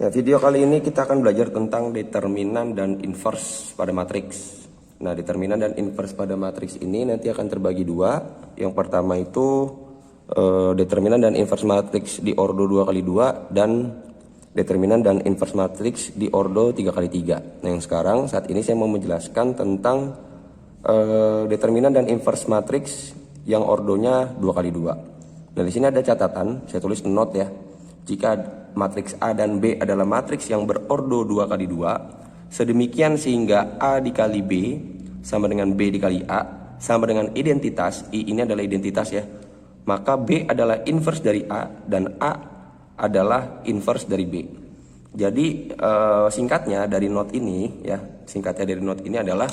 Nah, video kali ini kita akan belajar tentang determinan dan inverse pada matriks. Nah, determinan dan inverse pada matriks ini nanti akan terbagi dua. Yang pertama itu determinan dan inverse matriks di ordo 2x2 dan determinan dan inverse matriks di ordo 3x3. Nah, yang sekarang saat ini saya mau menjelaskan tentang determinan dan inverse matriks yang ordonya 2x2. Nah, di sini ada catatan, saya tulis note ya. Jika matriks A dan B adalah matriks yang berordo 2x2, sedemikian sehingga A dikali B sama dengan B dikali A sama dengan identitas, I ini adalah identitas ya, maka B adalah inverse dari A dan A adalah inverse dari B. Jadi singkatnya dari note ini ya, singkatnya dari note ini adalah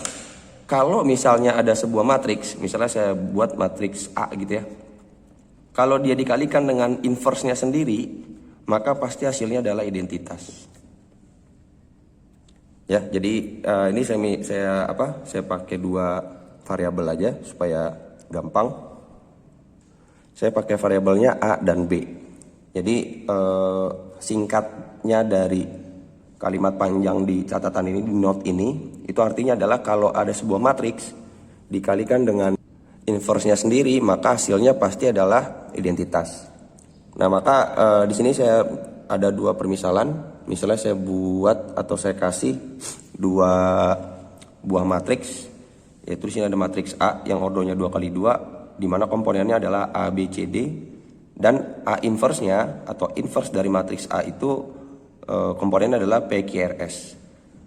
kalau misalnya ada sebuah matriks, misalnya saya buat matriks A gitu ya, kalau dia dikalikan dengan inverse-nya sendiri, maka pasti hasilnya adalah identitas. Ya, jadi ini saya pakai dua variabel aja supaya gampang. Saya pakai variabelnya A dan B. Jadi singkatnya dari kalimat panjang di catatan ini, di note ini, itu artinya adalah kalau ada sebuah matriks dikalikan dengan inverse-nya sendiri, maka hasilnya pasti adalah identitas. Nah, maka di sini saya ada dua permisalan. Misalnya saya buat atau saya kasih dua buah matriks, yaitu di sini ada matriks A yang ordonya 2x2, di mana komponennya adalah A, B, C, D, dan A inverse-nya atau inverse dari matriks A itu komponennya adalah P, Q, R, S.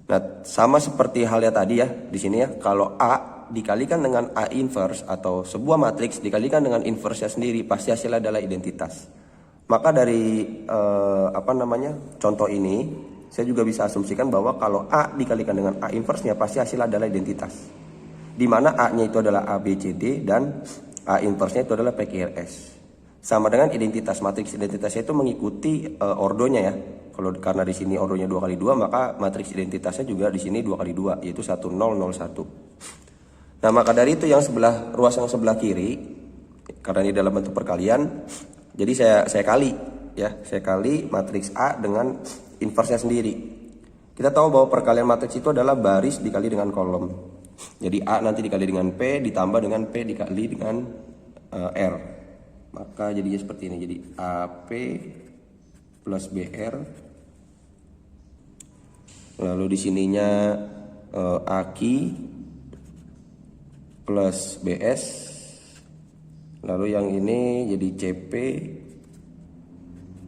Nah, sama seperti halnya tadi ya, di sini ya, kalau A dikalikan dengan A inverse atau sebuah matriks dikalikan dengan inverse-nya sendiri, pasti hasilnya adalah identitas. Maka dari contoh ini saya juga bisa asumsikan bahwa kalau A dikalikan dengan A inverse-nya pasti hasilnya adalah identitas. Di mana A-nya itu adalah A, B, C, D dan A inverse-nya itu adalah P, Q, R, S. Sama dengan identitas, matriks identitasnya itu mengikuti ordonya ya. Kalau karena di sini ordonya 2x2, maka matriks identitasnya juga di sini 2x2, yaitu 1 0 0 1. Nah, maka dari itu ruas yang sebelah kiri, karena ini dalam bentuk perkalian, jadi saya kali matriks A dengan inverse-nya sendiri. Kita tahu bahwa perkalian matriks itu adalah baris dikali dengan kolom. Jadi A nanti dikali dengan P ditambah dengan P dikali dengan R. Maka jadinya seperti ini. Jadi AP plus BR. Lalu di sininya AK plus BS. Lalu yang ini jadi CP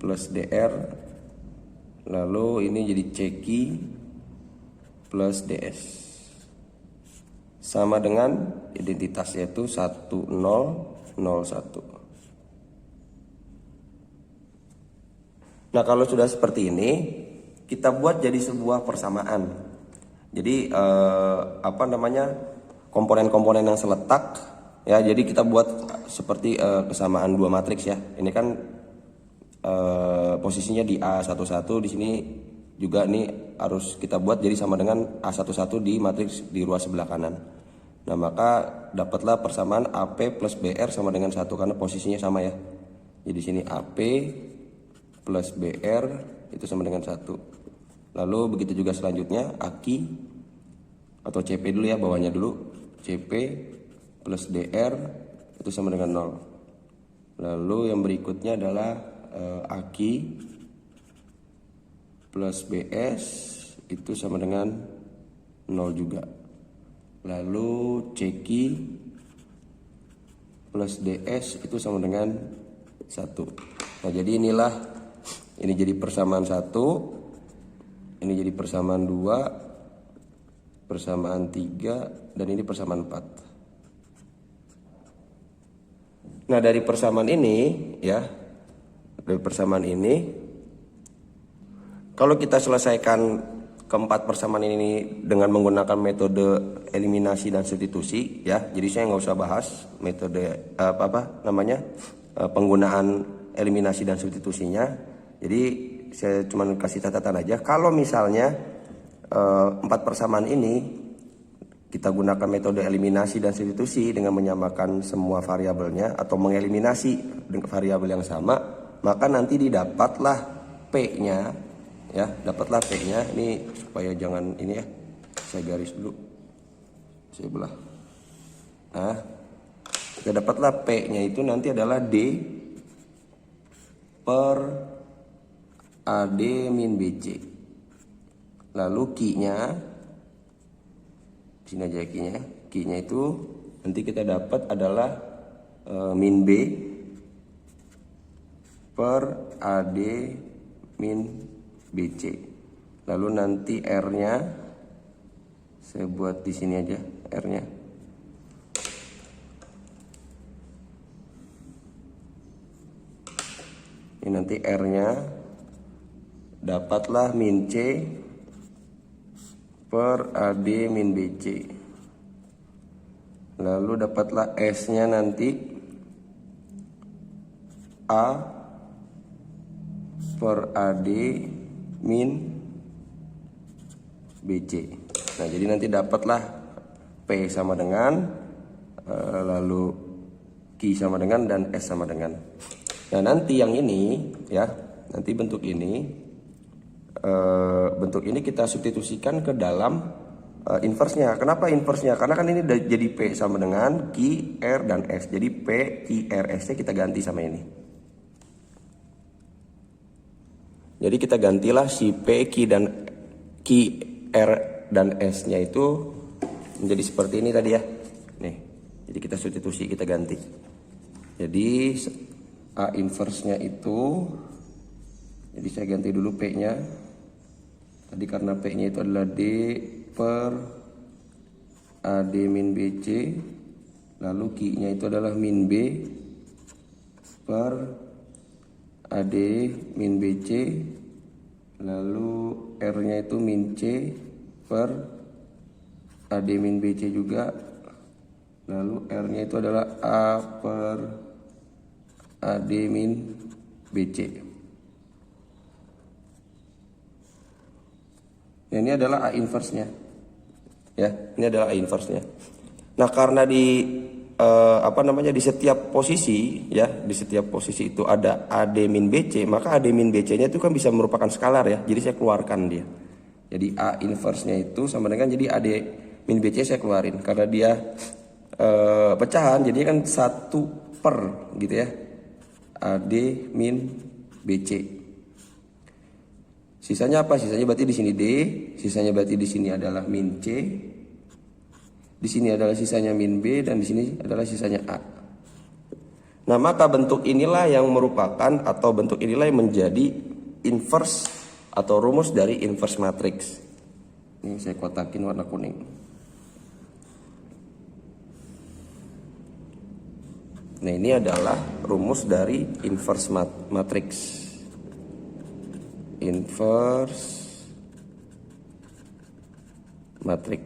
plus DR. Lalu ini jadi CQ plus DS. Sama dengan identitas yaitu 1001. Nah, kalau sudah seperti ini, kita buat jadi sebuah persamaan. Jadi komponen-komponen yang seletak ya, jadi kita buat seperti kesamaan dua matriks ya. Ini kan posisinya di A11, di sini juga nih harus kita buat jadi sama dengan A11 di matriks di ruas sebelah kanan. Nah, maka dapatlah persamaan AP plus BR sama dengan 1 karena posisinya sama ya. Jadi di sini AP plus BR itu sama dengan 1. Lalu begitu juga selanjutnya AK atau CP dulu ya, bawahnya dulu. CP plus DR itu sama dengan 0. Lalu yang berikutnya adalah AK plus BS itu sama dengan 0 juga. Lalu CQ plus DS itu sama dengan 1. Nah, jadi ini jadi persamaan 1, ini jadi persamaan 2, persamaan 3, dan ini persamaan 4. Nah, dari persamaan ini ya, kalau kita selesaikan keempat persamaan ini dengan menggunakan metode eliminasi dan substitusi ya, jadi saya nggak usah bahas metode penggunaan eliminasi dan substitusinya. Jadi saya cuma kasih catatan aja, kalau misalnya empat persamaan ini kita gunakan metode eliminasi dan substitusi dengan menyamakan semua variabelnya atau mengeliminasi dengan variabel yang sama, maka nanti didapatlah P-nya Ya, dapatlah P-nya. Ini supaya jangan ini ya, saya garis dulu, saya belah. Nah, kita dapatlah P-nya itu nanti adalah D per AD min BC. Lalu Q-nya, sini aja Q-nya. Q-nya itu nanti kita dapat adalah min B per AD min BC. Lalu nanti R-nya saya buat di sini aja, R-nya. Ini nanti R-nya dapatlah min C per AD min BC. Lalu dapatlah S-nya nanti A per AD min BC. Nah, jadi nanti dapatlah P sama dengan lalu Q sama dengan dan S sama dengan. Nah, nanti yang ini ya, nanti bentuk ini kita substitusikan ke dalam inverse-nya. Kenapa inverse-nya? Karena kan ini jadi P sama dengan Q, R, dan S. Jadi P, Q, R, S-nya kita ganti sama ini. Jadi kita gantilah si P, Q, R, dan S-nya itu menjadi seperti ini tadi ya. Nih, jadi kita substitusi, kita ganti. Jadi A inverse-nya itu, jadi saya ganti dulu P-nya. Tadi karena P-nya itu adalah D per AD min BC. Lalu Q-nya itu adalah min B per AD min BC. Lalu R-nya itu min C per AD min BC juga. Lalu R-nya itu adalah A per AD min BC. Ya, ini adalah A inverse-nya. Ya, ini adalah A inverse-nya. Nah, karena di di setiap posisi ya, di setiap posisi itu ada AD min BC, maka AD min BC-nya itu kan bisa merupakan skalar ya. Jadi saya keluarkan dia. Jadi A inverse-nya itu sama dengan, jadi AD min BC saya keluarin karena dia pecahan, jadi kan 1 per gitu ya. AD min BC. Sisanya apa? Sisanya berarti di sini D, sisanya berarti di sini adalah min C. Di sini adalah sisanya min B, dan di sini adalah sisanya A. Nah, maka bentuk inilah yang merupakan atau bentuk inilah yang menjadi inverse atau rumus dari inverse matrix. Ini saya kotakin warna kuning. Nah, ini adalah rumus dari inverse matrix. Inverse matrix.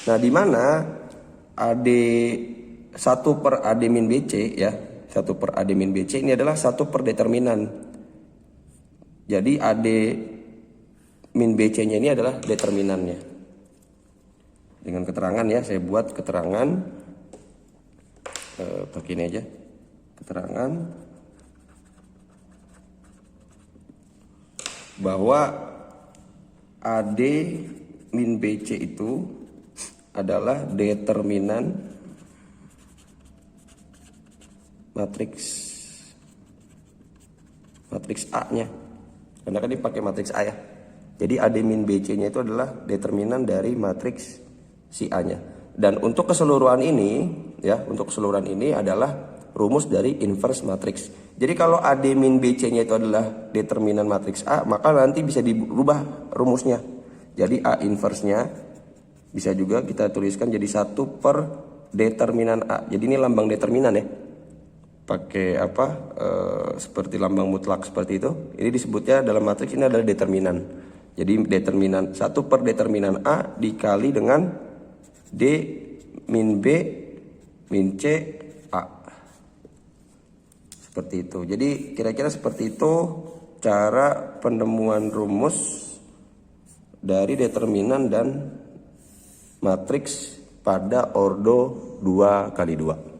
Nah, di mana AD 1 per AD min BC ya, 1 per AD min BC ini adalah 1 per determinan. Jadi AD min BC-nya ini adalah determinannya. Dengan keterangan ya, saya buat keterangan pakai ini aja, keterangan bahwa AD min BC itu adalah determinan matriks A-nya. Karena kan dipakai matriks A ya. Jadi AD min BC-nya itu adalah determinan dari matriks si A-nya. Dan untuk keseluruhan ini ya, untuk keseluruhan ini adalah rumus dari inverse matrix. Jadi kalau AD min BC-nya itu adalah determinan matriks A, maka nanti bisa dirubah rumusnya. Jadi A inverse-nya bisa juga kita tuliskan jadi 1 per determinan A. Jadi ini lambang determinan ya. Pakai apa? Seperti lambang mutlak seperti itu. Ini disebutnya dalam matriks ini adalah determinan. Jadi determinan 1 per determinan A dikali dengan D min B min C A. Seperti itu. Jadi kira-kira seperti itu cara penemuan rumus dari determinan dan matriks pada ordo 2 kali 2.